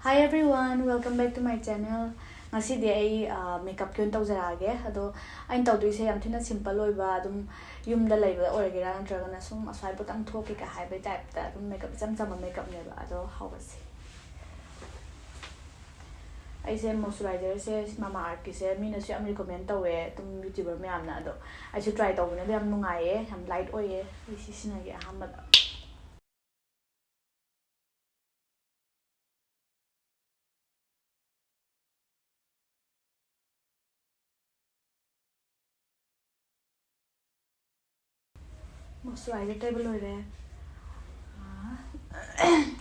Hi everyone, welcome back to my channel. Ngasi di ay makeup kyun tawjarage ado ain tawduise yam thina simple oiba adum yumda laiba oigira ntraga na sum asai butang thoki ka haiba type ta adum makeup cham cham makeup neba ado hawasi. Aise moisturizer se Mama Earth ki se mina su am recommend tawe tum YouTuber me amna ado I should try tawne yam nungaye yam light oye isi sinagi ahmad. Moisturizer table oire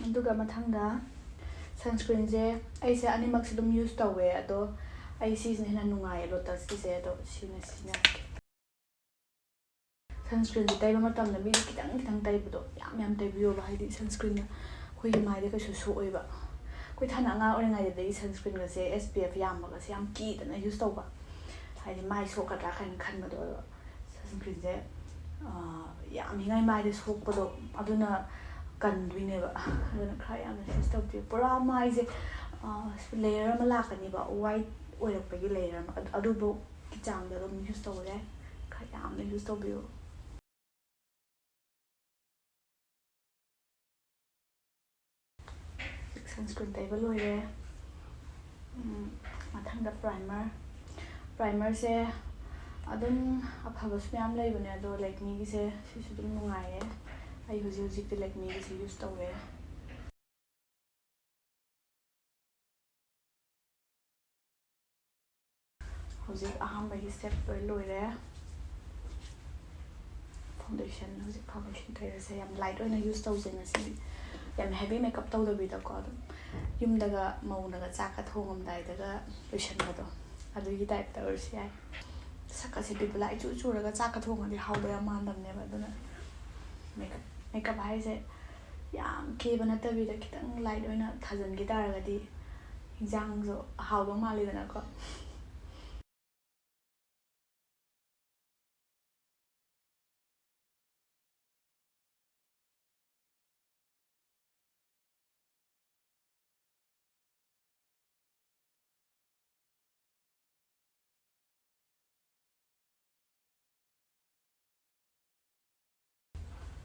aduga mathangda sunscreen je aise animak se dum use tawe ado ai si hena nungai lotus ki se ado sina sunscreen je taiba matam na mi kitang kitang taibudo yam taibiyo ba haidi sunscreen na khoi mai de ka su oiba khoi thana nga orenga de sunscreen ga se SPF yam ga se yam ki da na use tawba haidi mai so ka ta khan ma do sunscreen je yam hingai mai de sok podo aduna kan duine ba aduna khra yam na use tawbi pura mai je layer ma la kani ba white oirak pa gi layer ma adu bo ki chang da dum use tawre khra yam na use tawbi sunscreen table oire mathangda primer se adum afhabas myam leibane ado Lakme gi se sisu dum nungaye ai huji te Lakme gi se use tawe huji ahamba gi step loire foundation huji foundation thaira se yam light oina use tawje ngasi yam heavy makeup tawda bi da ko adum yumdaga maunaga chaka thongam dai daga lotion bado adu gi type ta ursi ai saka se people ai chu raga chaka thongadi hawda yam mandam ne ba duna makeup hai se yam ke bana tabi da kitang light oina thajan gi taraga di jang zo hawdo mali dana ko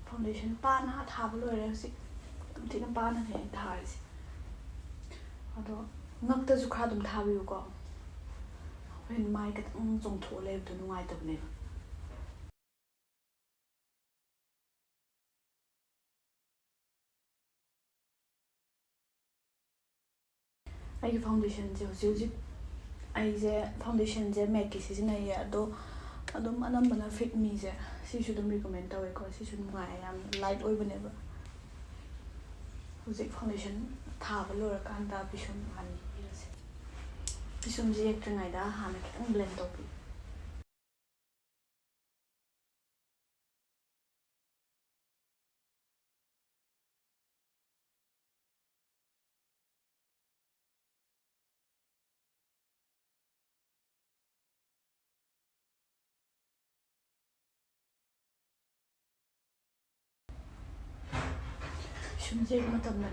foundation pana thaba loire si tina pana ne tharisi ado ngakta ju khra dum thabiyu ko when mai ka chong tho le du nungai tabne ai foundation je huji ai je foundation je MAC ki season ai ado adum anambana fit me je si should recommend tawe ko si should nungai yam light oi bane ba huji foundation thaba lora kan da bisum ani irase bisum je ek ngai da hana kitang blend topi shumje matam na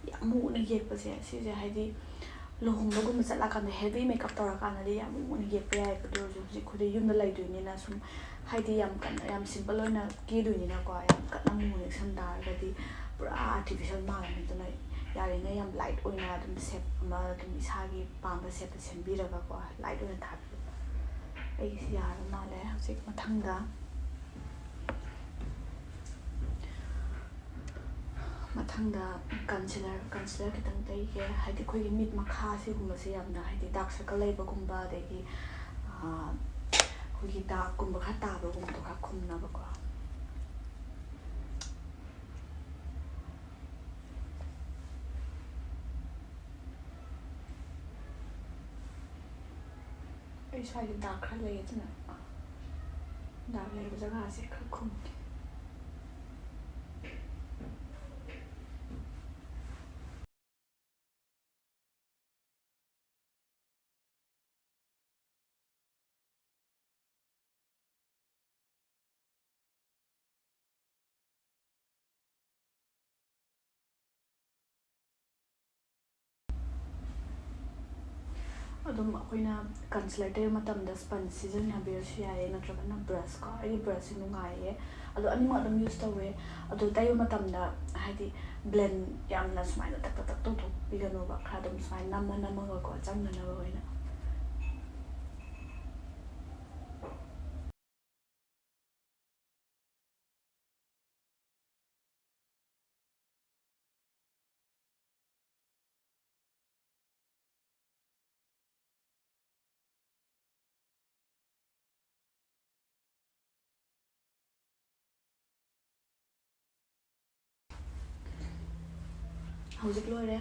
yam mu na yek pa se si je haidi lohong logo ma chala kan heavy makeup tora kan ali yam mu na yek pa ai pa do ju khode yum da lai du ni na sum haidi yam kan yam simple oina ki du ni na ko yam kan mu ne sam dar ga di pura artificial ma ni to na yari na yam light oina dum shape ma dum isa gi pamba shape sembi ra ga ko light oina tha ai si yar ma le sik mathang da mathangda concealer kitang tai ke haidi khoi mid makha si gumba se yamna haidi dark circle leiba gumba degi khoi dark gumba kha ta ba gum to kha khumna ba ko ai sai dark kha le yatna dark le ba jaga se kha khum ꯑꯗꯨꯝ ꯑꯩꯈꯣꯏꯅ councillor ꯇꯩꯕ ꯃꯇꯝꯗ ꯁ꯭ꯄꯟꯖ ꯁꯤꯖꯤꯟꯅꯕꯤꯔꯁꯨ ꯌꯥꯏꯌꯦ ꯅꯠꯇ꯭ꯔꯒꯅ brush ꯀꯣ ꯑꯩꯒꯤ ꯕ꯭ꯔꯁꯁꯤ ꯅꯨꯡꯉꯥꯏꯌꯦ ꯑꯗꯣ ꯑꯅꯤꯃꯛ ꯑꯗꯨꯝ ꯌꯨꯁ ꯇꯧꯋꯦ ꯑꯗꯣ ꯇꯩꯕ ꯃꯇꯝꯗ ꯍꯥꯏꯗꯤ ꯕ꯭ꯂꯦꯟ ꯌꯥꯝꯅ ꯁꯨꯃꯥꯏꯅ ꯇꯛ ꯇꯛ ꯇꯛ ꯇꯧꯊꯣꯛꯄꯤꯒꯅꯣꯕ ꯈꯔ ꯑꯗꯨꯝ ꯁꯨꯃꯥꯏꯅ ꯅꯝꯃꯒꯀꯣ ꯆꯪꯅꯅꯕ ꯑꯣꯏꯅ ꯍꯧꯖꯤꯛ ꯂꯣꯏꯔꯦ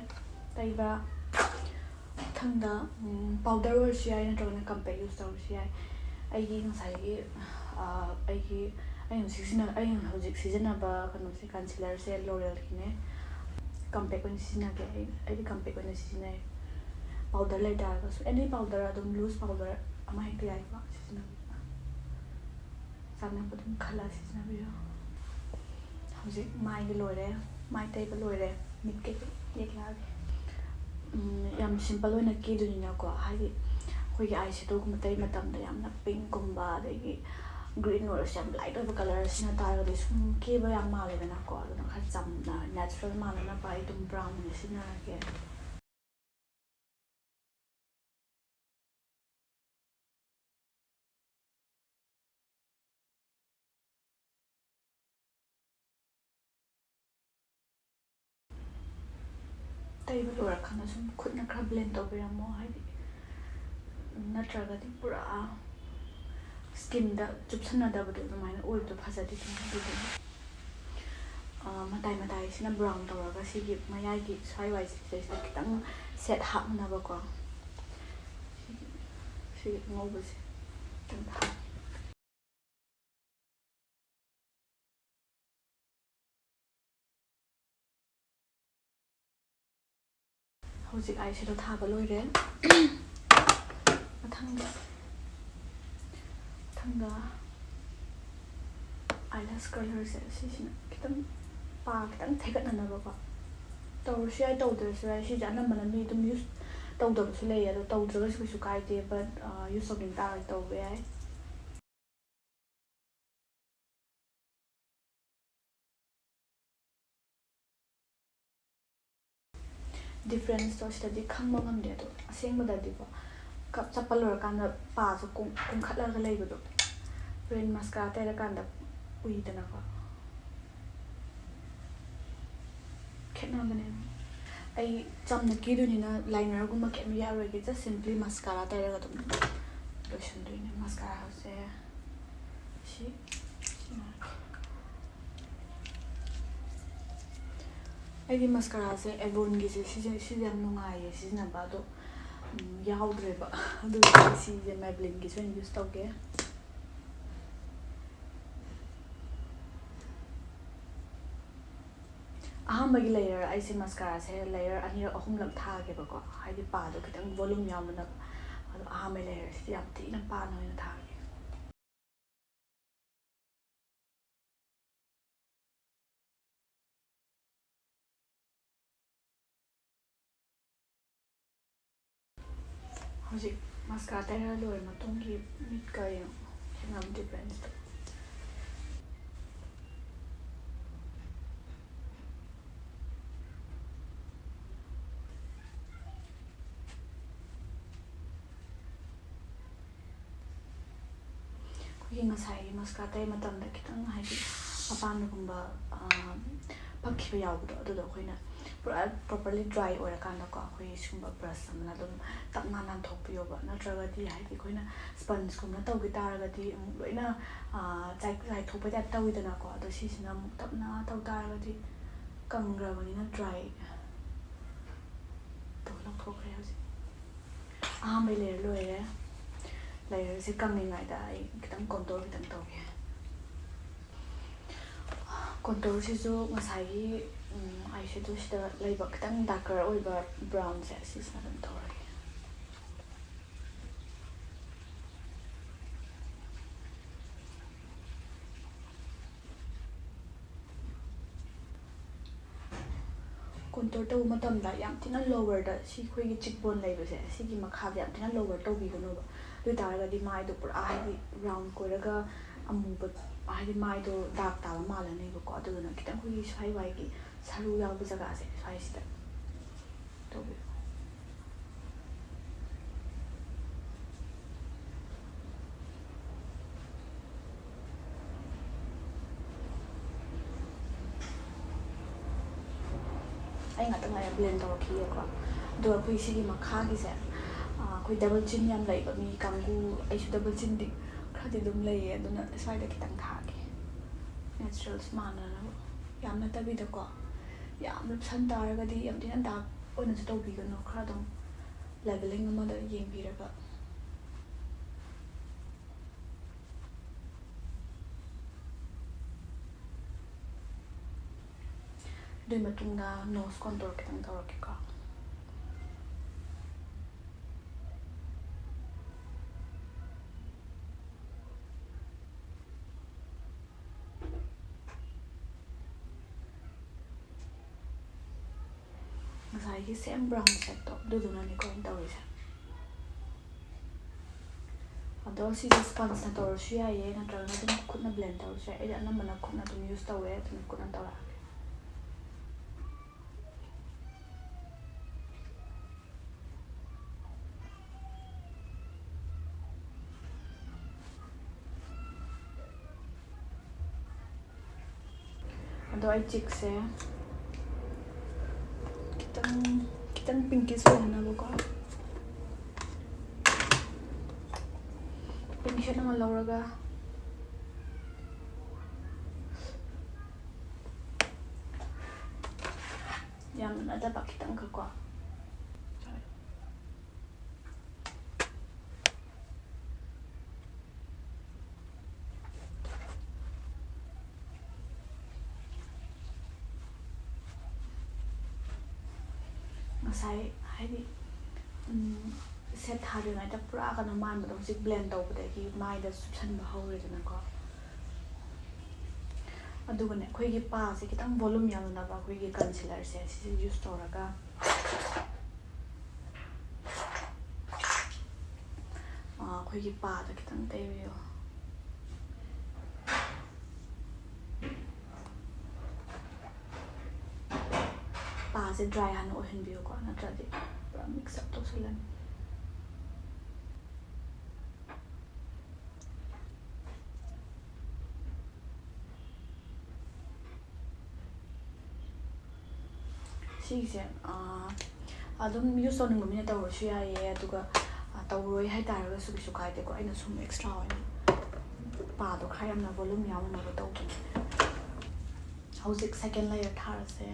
ꯇꯩꯕ ꯃꯊꯪꯗ ꯄꯥꯎꯗꯔ ꯑꯣꯏꯔꯁꯨ ꯌꯥꯏ ꯅꯠꯇ꯭ꯔꯒꯅ ꯀꯝꯄꯦꯛ ꯌꯨꯁ ꯇꯧꯔꯁꯨ ꯌꯥꯏ ꯑꯩꯒꯤ ꯉꯁꯥꯏꯒꯤ ꯑꯩꯅ ꯍꯧꯖꯤꯛ ꯁꯤꯖꯤꯟꯅꯕ ꯀꯩꯅꯣꯁꯦ ꯀꯟꯁꯤꯂꯔꯁꯦ ꯂꯣꯔꯦꯜꯒꯤꯅꯦ ꯀꯝꯄꯦꯛ ꯑꯣꯏꯅ ꯁꯤꯖꯤꯟꯅꯒꯦ ꯑꯩꯗꯤ ꯀꯝꯄꯦꯛ ꯑꯣꯏꯅ ꯁꯤꯖꯤꯟꯅꯩ ꯄꯥꯎꯗꯔ ꯂꯩꯇꯥꯔꯒꯁꯨ ꯑꯦꯅꯤ ꯄꯥꯎꯗꯔ ꯑꯗꯨꯝ ꯂꯨꯖ ꯄꯥꯎꯗꯔ ꯑꯃ ꯍꯦꯛꯇ ꯌꯥꯏꯀꯣ ꯁꯤꯖꯤꯟꯅꯕꯤꯕ ꯆꯥꯅꯕ ꯑꯗꯨꯝ ꯈꯜꯂꯒ ꯁꯤꯖꯤꯟꯅꯕꯤꯌꯣ ꯍꯧꯖꯤꯛ ꯃꯥꯏꯒꯤ ꯂꯣꯏꯔꯦ ꯃꯥꯏ ꯇꯩꯕ ꯂꯣꯏꯔꯦ ꯃꯤꯠ ꯀꯩꯀꯩ ꯌꯦꯛꯂꯛꯑꯒꯦ ꯌꯥꯝ ꯁꯤꯝꯄꯜ ꯑꯣꯏꯅ ꯀꯦꯗꯣꯏꯅꯤꯅꯀꯣ ꯍꯥꯏꯗꯤ ꯑꯩꯈꯣꯏꯒꯤ ꯑꯥꯏ ꯁꯦꯗꯣꯒꯨꯝꯕ ꯇꯩ ꯃꯇꯝꯗ ꯌꯥꯝꯅ ꯄꯤꯡꯀꯨꯝꯕ ꯑꯗꯒꯤ ꯒ꯭ꯔꯤꯟ ꯑꯣꯏꯔꯁꯨ ꯌꯥꯝ ꯂꯥꯏꯠ ꯑꯣꯏꯕ ꯀꯂꯔ ꯁꯤꯖꯤꯟꯅ ꯇꯥꯔꯒꯗꯤ ꯁꯨꯝ ꯀꯦꯕ ꯌꯥꯝ ꯃꯥꯜꯂꯦꯗꯅꯀꯣ ꯑꯗꯨꯅ ꯈꯔ ꯆꯝꯅ ꯅꯦꯆꯔꯦꯜ ꯃꯥꯟꯅꯅꯕ ꯑꯩ ꯑꯗꯨꯝ ꯕ꯭ꯔꯥꯎꯟ ꯑꯣꯏꯅ ꯁꯤꯖꯤꯟꯅꯔꯒꯦ ꯇꯩꯕ ꯂꯣꯏꯔꯀꯥꯟꯗ ꯁꯨꯝ ꯈꯨꯠꯅ ꯈꯔ ꯕ꯭ꯂꯦꯟ ꯇꯧꯕꯤꯔꯝꯃꯣ ꯍꯥꯏꯗꯤ ꯅꯠꯇ꯭ꯔꯒꯗꯤ ꯄꯨꯔꯥ ꯁ꯭ꯀꯤꯟꯗ ꯆꯨꯞꯁꯟꯅꯗꯕꯗꯣ ꯑꯗꯨꯃꯥꯏꯅ ꯑꯣꯏꯕꯗꯣ ꯐꯖꯗꯦꯗꯅ ꯑꯗꯨꯗꯨꯅ ꯃꯇꯥꯏ ꯃꯇꯥꯏꯁꯤꯅ ꯕ꯭ꯔꯥꯎꯟ ꯇꯧꯔꯒ ꯁꯤꯒꯤ ꯃꯌꯥꯏꯒꯤ ꯁ꯭ꯋꯥꯏ ꯁꯤꯗꯩꯁꯤꯗ ꯈꯤꯇꯪ ꯁꯦꯠ ꯍꯥꯞꯅꯕꯀꯣ ꯁꯤꯒꯤ ꯑꯉꯧꯕꯁꯦ ꯈꯤꯇꯪ ꯍꯥꯞꯄꯦ ꯍꯧꯖꯤꯛ ꯑꯥꯏꯁꯦꯗꯣ ꯊꯥꯕ ꯂꯣꯏꯔꯦ ꯃꯊꯪꯗ ꯑꯥꯏꯂꯦꯁ ꯀꯂꯔꯁꯦ ꯁꯤꯁꯤꯅ ꯈꯤꯇꯪ ꯈꯤꯇꯪ ꯊꯦꯒꯠꯅꯅꯕꯀꯣ ꯇꯧꯔꯁꯨ ꯌꯥꯏ ꯇꯧꯗ꯭ꯔꯁꯨ ꯌꯥꯏ ꯁꯤꯁꯦ ꯑꯅꯝꯕꯅ ꯃꯤ ꯑꯗꯨꯝ ꯌꯨꯁ ꯇꯧꯗꯕꯁꯨ ꯂꯩꯌꯦ ꯑꯗꯣ ꯇꯧꯗ꯭ꯔꯒꯁꯨ ꯀꯩꯁꯨ ꯀꯥꯏꯗꯦ ꯕꯠ ꯌꯨꯁ ꯇꯧꯅꯤꯡ ꯇꯥꯔꯒꯗꯤ ꯇꯧꯕ ꯌꯥꯏ ꯗꯤꯐ꯭ꯔꯦꯟꯁꯇꯣ ꯁꯤꯗꯗꯤ ꯈꯪꯕ ꯉꯝꯗꯦ ꯑꯗꯣ ꯑꯁꯦꯡꯕꯗꯗꯤꯀꯣ ꯆꯠꯄ ꯂꯣꯏꯔꯀꯥꯟꯗ ꯄꯥꯁꯨ ꯀꯨꯝꯈꯠꯂꯒ ꯂꯩꯕꯗꯣ ꯍꯣꯔꯦꯟ ꯃꯁꯀꯥꯔꯥ ꯇꯩꯔꯀꯥꯟꯗ ꯎꯏꯗꯅꯀꯣ ꯈꯦꯠꯅꯕꯅꯦ ꯑꯩ ꯆꯝꯅ ꯀꯦꯗꯣꯏꯅꯤꯅ ꯂꯥꯏꯅꯔꯒꯨꯝꯕ ꯀꯩꯝ ꯌꯥꯛꯑꯔꯣꯏꯒꯦ ꯖꯁ ꯁꯤꯝꯄ꯭ꯂꯤ ꯃꯁꯀꯥꯔꯥ ꯇꯩꯔꯒ ꯑꯗꯨꯝ ꯂꯣꯏꯁꯤꯟꯗꯣꯏꯅꯦ ꯃꯁꯀꯥꯔꯥꯁꯦ ꯑꯩꯗꯤ ꯃꯁꯀꯥꯔꯥꯁꯦ ꯑꯦꯕꯣꯟꯒꯤꯁꯦ ꯁꯤꯁꯦ ꯌꯥꯝ ꯅꯨꯡꯉꯥꯏꯌꯦ ꯁꯤꯖꯤꯟꯅꯕ ꯑꯗꯣ ꯌꯥꯎꯗ꯭ꯔꯦꯕ ꯑꯗꯨꯒꯤ ꯁꯤꯁꯦ ꯃꯦꯕ꯭ꯂꯤꯟꯒꯤꯁꯨ ꯑꯣꯏꯅ ꯌꯨꯁ ꯇꯧꯒꯦ ꯑꯍꯥꯟꯕꯒꯤ ꯂꯦꯌꯔ ꯑꯩꯁꯦ ꯃꯁꯀꯥꯔꯥꯁꯦ ꯂꯦꯌꯔ ꯑꯅꯤꯔꯛ ꯑꯍꯨꯝꯂꯛ ꯊꯥꯒꯦꯕꯀꯣ ꯍꯥꯏꯗꯤ ꯄꯥꯗꯣ ꯈꯤꯇꯪ ꯚꯣꯂꯨꯝ ꯌꯥꯎꯅꯕ ꯑꯗꯣ ꯑꯍꯥꯟꯕꯒꯤ ꯂꯦꯌꯔꯁꯤꯗꯤ ꯌꯥꯝ ꯊꯤꯅ ꯄꯥꯅ ꯑꯣꯏꯅ ꯊꯥꯒꯦ ꯍꯧꯖꯤꯛ ꯃꯁꯀꯥꯔꯥ ꯇꯩꯔ ꯂꯣꯏꯔ ꯃꯇꯨꯡꯒꯤ ꯃꯤꯠꯀ ꯌꯦꯡꯉꯣ ꯈꯦꯠꯅꯕ ꯗꯤꯐ꯭ꯔꯦꯟꯁꯇꯣ ꯑꯩꯈꯣꯏꯒꯤ ꯉꯁꯥꯏꯒꯤ ꯃꯁꯀꯥꯔꯥ ꯇꯩ ꯃꯇꯝꯗ ꯈꯤꯇꯪ ꯍꯥꯏꯗꯤ ꯃꯄꯥꯟꯗꯒꯨꯝꯕ ꯄꯛꯈꯤꯕ ꯌꯥꯎꯕꯗꯣ ꯑꯗꯨꯗꯣ ꯑꯩꯈꯣꯏꯅ ꯄꯨꯔꯥ ꯄ꯭ꯔꯣꯄꯔꯂꯤ ꯗ꯭ꯔꯥꯏ ꯑꯣꯏꯔꯀꯥꯟꯗꯀꯣ ꯑꯩꯈꯣꯏ ꯁꯤꯒꯨꯝꯕ ꯕ꯭ꯔꯁ ꯑꯃꯅ ꯑꯗꯨꯝ ꯇꯞꯅ ꯅꯥꯟꯊꯣꯛꯄꯤꯌꯣꯕ ꯅꯠꯇ꯭ꯔꯒꯗꯤ ꯍꯥꯏꯗꯤ ꯑꯩꯈꯣꯏꯅ ꯁ꯭ꯄꯟꯖꯀꯨꯝꯕ ꯇꯧꯈꯤ ꯇꯥꯔꯒꯗꯤ ꯑꯃꯨꯛ ꯂꯣꯏꯅ ꯆꯥꯏꯊꯣꯛꯄ ꯇꯥꯏꯞ ꯇꯧꯋꯤꯗꯅꯀꯣ ꯑꯗꯣ ꯁꯤꯁꯤꯅ ꯑꯃꯨꯛ ꯇꯞꯅ ꯇꯧ ꯇꯥꯔꯒꯗꯤ ꯀꯪꯈ꯭ꯔꯕꯅꯤꯅ ꯗ꯭ꯔꯥꯏ ꯇꯧ ꯂꯧꯊꯣꯛꯈ꯭ꯔꯦ ꯍꯧꯖꯤꯛ ꯑꯍꯥꯟꯕꯩ ꯂꯦꯌꯔ ꯂꯣꯏꯔꯦ ꯂꯦꯌꯔꯁꯦ ꯀꯪꯉꯤꯉꯩꯗ ꯑꯩ ꯈꯤꯇꯪ ꯀꯣꯟꯇꯣꯔ ꯈꯤꯇꯪ ꯇꯧꯒꯦ ꯀꯣꯟꯇꯣꯔꯁꯤꯁꯨ ꯉꯁꯥꯏꯒꯤ ꯑꯥꯏꯁꯦꯗꯣꯁꯤꯗ ꯂꯩꯕ ꯈꯤꯇꯪ ꯗꯥꯔꯀꯔ ꯑꯣꯏꯕ ꯕ꯭ꯔꯥꯎꯟꯁꯦ ꯁꯤꯁꯤꯅ ꯑꯗꯨꯝ ꯇꯧꯔꯒꯦ ꯀꯣꯟꯇꯣꯔ contour tꯧꯕ ꯃꯇꯝꯗ ꯌꯥꯝ ꯊꯤꯅ lowerꯗ ꯁꯤ ꯑꯩꯈꯣꯏꯒꯤ cheekbone ꯂꯩꯕꯁꯦ ꯁꯤꯒꯤ ꯃꯈꯥꯗ ꯌꯥꯝ ꯊꯤꯅ lower ꯇꯧꯕꯤꯒꯅꯣꯕ ꯑꯗꯨ ꯑꯣꯏꯇꯥꯔꯒꯗꯤ ꯃꯥꯏꯗꯣ ꯄꯨꯔꯥ ꯍꯥꯏꯗꯤ round ꯀꯣꯏꯔꯒ ꯑꯃꯨꯕ ꯍꯥꯏꯗꯤ ꯃꯥꯏꯗꯣ ꯗꯥꯛ ꯇꯥꯕ ꯃꯥꯜꯂꯅꯦꯕꯀꯣ ꯑꯗꯨꯗꯨꯅ ꯈꯤꯇꯪ ꯑꯩꯈꯣꯏꯒꯤ ꯁ꯭ꯋꯥꯏꯋꯥꯏꯒꯤ ꯁꯔꯨ ꯌꯥꯎꯕ ꯖꯒꯥꯁꯦ ꯁ꯭ꯋꯥꯏꯁꯤꯗ ꯇꯧꯕꯤꯌꯨ ꯑꯩ ꯉꯥꯛꯇꯪ ꯂꯩꯔ ꯕ꯭ꯂꯦꯟ ꯇꯧꯔꯛꯈꯤꯒꯦꯀꯣ ꯑꯗꯨꯒ ꯑꯩꯈꯣꯏ ꯁꯤꯒꯤ ꯃꯈꯥꯒꯤꯁꯦ ꯑꯩꯈꯣꯏ ꯗꯕꯜ ꯆꯤꯟ ꯌꯥꯝ ꯂꯩꯕ ꯃꯤ ꯀꯥꯡꯕꯨ ꯑꯩꯁꯨ ꯗꯕꯜ ꯆꯤꯟꯗꯤ ꯈꯔꯗꯤ ꯑꯗꯨꯝ ꯂꯩꯌꯦ ꯑꯗꯨꯅ ꯁ꯭ꯋꯥꯏꯗ ꯈꯤꯇꯪ ꯊꯥꯒꯦ ꯅꯦꯆꯔꯦꯜꯁ ꯃꯥꯟꯅꯅꯕ ꯌꯥꯝ ꯅꯠꯇꯕꯤꯗꯀꯣ ꯌꯥꯝ ꯂꯨꯞꯁꯟ ꯇꯥꯔꯒꯗꯤ ꯌꯥꯝ ꯊꯤꯅ ꯗꯥꯛ ꯑꯣꯏꯅꯁꯨ ꯇꯧꯕꯤꯒꯅꯨ ꯈꯔ ꯑꯗꯨꯝ ꯂꯦꯕꯦꯂꯤꯡ ꯑꯃꯗ ꯌꯦꯡꯕꯤꯔꯒ ꯑꯗꯨꯒꯤ ꯃꯇꯨꯡꯗ ꯅꯣꯁ ꯀꯣꯟꯇꯣꯔ ꯈꯤꯇꯪ ꯇꯧꯔꯛꯀꯦꯀꯣ ꯉꯁꯥꯏꯒꯤ ꯁꯦꯝ ꯕ꯭ꯔꯥꯎꯟ ꯁꯦꯠꯇꯣ ꯑꯗꯨꯗꯨꯅꯅꯦꯀꯣ ꯑꯩꯅ ꯇꯧꯔꯤꯁꯦ ꯑꯗꯣ ꯁꯤꯁꯦ ꯁ꯭ꯄꯟꯖꯅ ꯇꯧꯔꯁꯨ ꯌꯥꯏꯌꯦ ꯅꯠꯇ꯭ꯔꯒꯅ ꯑꯗꯨꯝ ꯈꯨꯠꯅ ꯕ꯭ꯂꯦꯟ ꯇꯧꯔꯁꯨ ꯌꯥꯏ ꯑꯩꯗꯤ ꯑꯅꯝꯕꯅ ꯈꯨꯠꯅ ꯑꯗꯨꯝ ꯌꯨꯁ ꯇꯧꯋꯦ ꯑꯗꯨꯅ ꯈꯨꯠꯅ ꯇꯧꯔꯛꯑꯒꯦ ꯑꯗꯣ ꯑꯩ ꯆꯤꯛꯁꯦ खितंग पिंकिश ꯑꯣꯏꯅꯕꯀꯣ ꯄꯤꯡ ꯁꯦꯠ ꯑꯃ ꯂꯧꯔꯒ ꯌꯥꯝꯅ ꯅꯠꯇꯕ ꯈꯤꯇꯪꯈꯛꯀꯣ ꯉꯁꯥꯏ ꯍꯥꯏꯗꯤ ꯁꯦꯠ ꯊꯥꯗ꯭ꯔꯤꯉꯩꯗ ꯄꯨꯔꯥ ꯀꯩꯅꯣ ꯃꯥꯟꯕꯗꯣ ꯍꯧꯖꯤꯛ ꯕ꯭ꯂꯦꯟ ꯇꯧꯕꯗꯒꯤ ꯃꯥꯏꯗ ꯆꯨꯞꯁꯟꯕ ꯍꯧꯔꯦꯗꯅꯀꯣ ꯑꯗꯨꯒꯅꯦ ꯑꯩꯈꯣꯏꯒꯤ ꯄꯥꯁꯦ ꯈꯤꯇꯪ ꯚꯣꯂꯨꯝ ꯌꯥꯝꯅꯕ ꯑꯩꯈꯣꯏꯒꯤ ꯀꯟꯁꯤꯂꯔꯁꯦ ꯁꯤꯁꯦ ꯌꯨꯁ ꯇꯧꯔꯒ ꯑꯩꯈꯣꯏꯒꯤ ꯄꯥꯗ ꯈꯤꯇꯪ ꯇꯩꯕꯤꯌꯣ ꯄꯥꯁꯦ ꯗ꯭ꯔꯥꯏ ꯍꯥꯟꯅ ꯑꯣꯏꯍꯟꯕꯤꯌꯨꯀꯣ ꯅꯠꯇ꯭ꯔꯗꯤ ꯄꯨꯔꯥ ꯃꯤꯛꯁ ꯑꯞ ꯇꯧꯁꯜꯂꯅꯤ ꯁꯤꯒꯤꯁꯦ ꯑꯗꯨꯝ ꯌꯨꯁ ꯇꯧꯅꯤꯡꯕ ꯃꯤꯅ ꯇꯧꯔꯁꯨ ꯌꯥꯏꯌꯦ ꯑꯗꯨꯒ ꯇꯧꯔꯣꯏ ꯍꯥꯏꯇꯥꯔꯒꯁꯨ ꯀꯩꯁꯨ ꯀꯥꯏꯗꯦꯀꯣ ꯑꯩꯅ ꯁꯨꯝ ꯑꯦꯛꯁꯇ꯭ꯔꯥ ꯑꯣꯏꯅ ꯄꯥꯗꯣ ꯈꯔ ꯌꯥꯝꯅ ꯚꯣꯂꯨꯝ ꯌꯥꯎꯅꯕ ꯇꯧꯕꯅꯦ ꯍꯧꯖꯤꯛ ꯁꯦꯀꯦꯟ ꯂꯦꯌꯔ ꯊꯥꯔꯁꯦ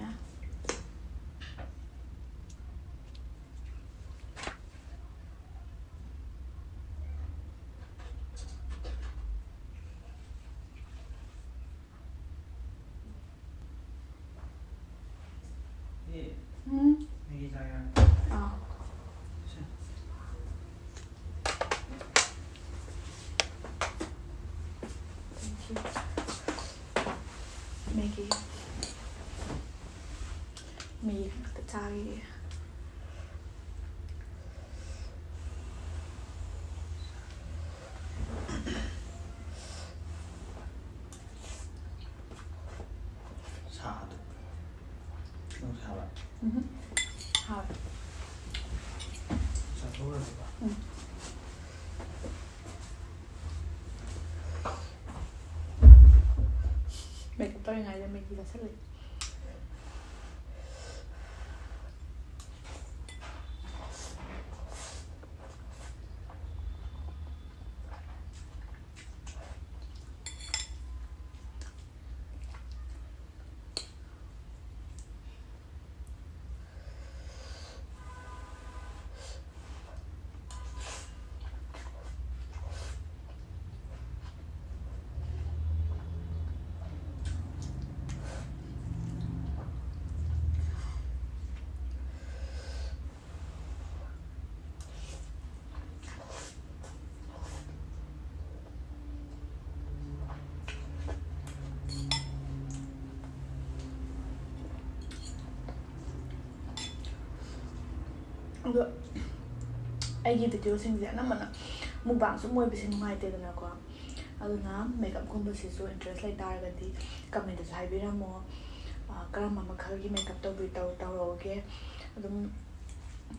매일 자기 사도 너무 사와 하 자 돌아봐 메이크업 떨어지나요? 메이크업 살래 ꯑꯗꯣ ꯑꯩꯒꯤ ꯚꯤꯗꯤꯑꯣꯁꯤꯡꯁꯦ ꯑꯅꯝꯕꯅ ꯃꯨꯛꯕꯥꯡ ꯁꯨꯝ ꯑꯣꯏꯕꯁꯦ ꯅꯨꯡꯉꯥꯏꯇꯦꯗꯅꯀꯣ ꯑꯗꯨꯅ ꯃꯦꯀꯞꯀꯨꯝꯕꯁꯤꯁꯨ ꯏꯟꯇꯔꯦꯁ ꯂꯩꯇꯥꯔꯒꯗꯤ ꯀꯃꯦꯟꯇꯁꯨ ꯍꯥꯏꯕꯤꯔꯝꯃꯣ ꯀꯔꯝꯕ ꯃꯈꯜꯒꯤ ꯃꯦꯀꯞ ꯇꯧꯔꯛꯎꯒꯦ ꯑꯗꯨꯝ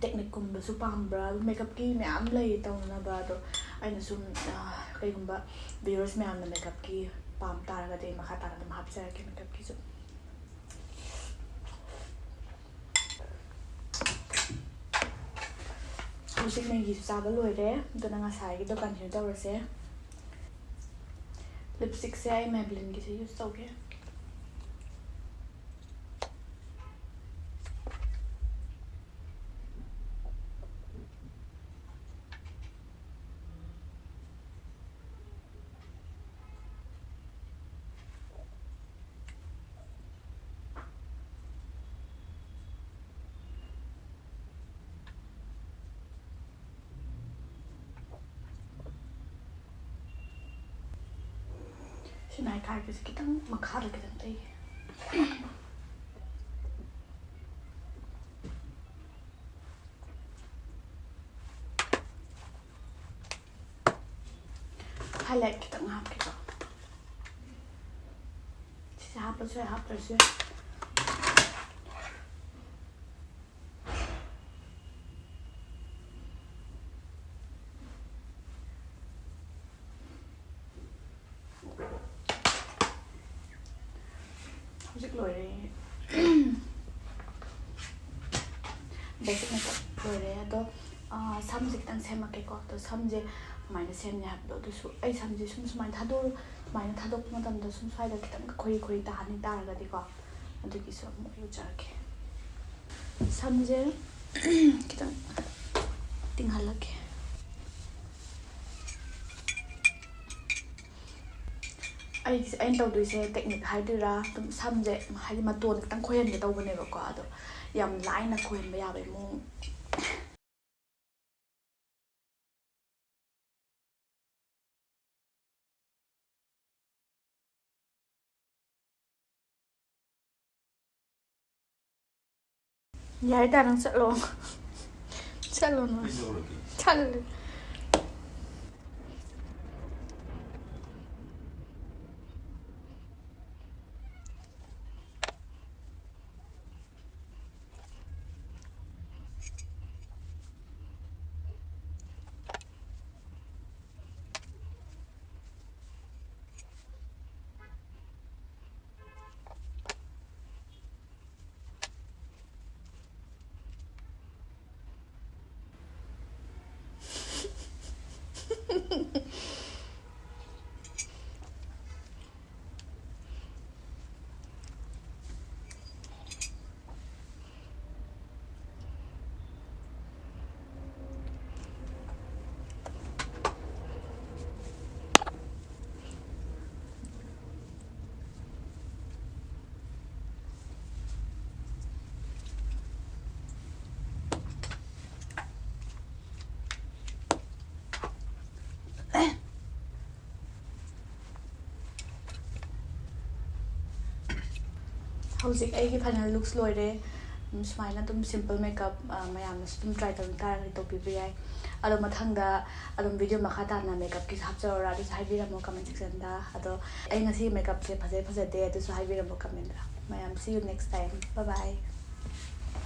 ꯇꯦꯛꯅꯤꯛꯀꯨꯝꯕꯁꯨ ꯄꯥꯝꯕ꯭ꯔꯥ ꯑꯗꯨꯝ ꯃꯦꯀꯞꯀꯤ ꯃꯌꯥꯝ ꯂꯩ ꯇꯧꯅꯅꯕ ꯑꯗꯣ ꯑꯩꯅ ꯁꯨꯝ ꯀꯩꯒꯨꯝꯕ ꯚꯤꯌꯔꯁ ꯃꯌꯥꯝꯅ ꯃꯦꯀꯞꯀꯤ ꯄꯥꯝ ꯇꯥꯔꯒꯗꯤ ꯃꯈꯥ ꯇꯥꯅ ꯑꯗꯨꯝ ꯍꯥꯞꯆꯔꯛꯀꯦ ꯃꯦꯀꯞꯀꯤꯁꯨ ꯍꯧꯖꯤꯛ ꯃꯦꯒꯤꯁꯨ ꯆꯥꯕ ꯂꯣꯏꯔꯦ ꯑꯗꯨꯅ ꯉꯁꯥꯏꯒꯤꯗꯣ ꯀꯟꯇꯤꯅ꯭ꯌꯨ ꯇꯧꯔꯁꯦ ꯂꯤꯞꯁꯇꯤꯛꯁꯦ ꯑꯩ ꯃꯦꯕꯂꯤꯟꯒꯤꯁꯦ ꯌꯨꯁ ꯇꯧꯒꯦ ꯁꯤꯅꯥꯏ ꯀꯥꯏꯕꯁꯦ ꯈꯤꯇꯪ ꯃꯈꯥꯗ ꯈꯤꯇꯪ ꯇꯩꯒꯦ highlight kitang hapke ko. Sisa hapon siya, hapon siya. Hujik loire. Basic makeup loire ado samje kitang semake ko to samje माइना सेमने हाबदो दुसु आई समजे सुम सुमाइन थादो माइना थादोक मतमदा सुम स्वाइदा कितम खोइ खोइ ताहानि तारगदि को अदुकी सो मु युजरके समजे कितम तिंगहलके आई तौदुइसे टेक्निक हाइदिरा तुम समजे हाइदि मतोन कितम खोयनगे तौबनेबा को अदो याम लाइना खोयनबा याबे मु यार तारंग चलो चलो ना चल Howsik aigi final looks loire sumaina tum simple makeup mayamna tum try tawing tarani topiba yai ado mathangda adum video makha tana makeup ki hapchawra adu haibiramo comment section da ado ai ngasi makeup se phajai phajade adu haibiramo comment da mayam see you next time bye bye